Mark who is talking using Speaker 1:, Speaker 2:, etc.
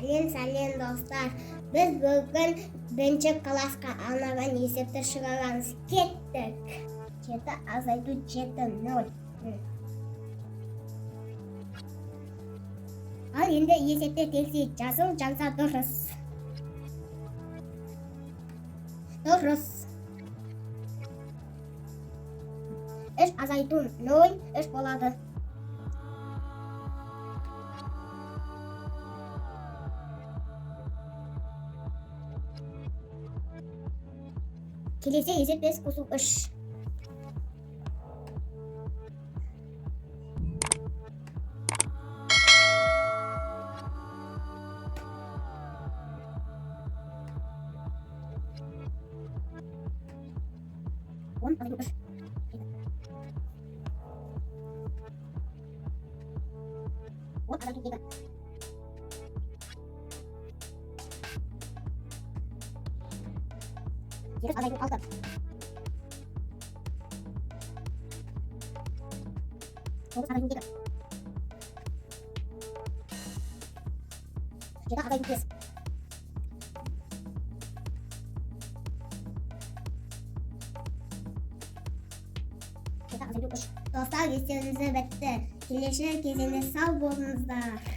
Speaker 1: Сәлем достар. Біз бүгін бірінші классқа арналған есепті шығарамыз. Кеттік. 7 азайту 7 0. Ал енді есепті тексерейік. Жазу жанса дұрыс. Дұрыс. 3 азайту 0, 3 болады. Келесі есеп 5 қосу 3. Он азайту 3. Он азайту 2. Сегіз азайту 6. Тоғыз азайту 2. 7 азайту 5. Достар, естеріңізді бітті. Келесі кезеңде сау болыңыздар.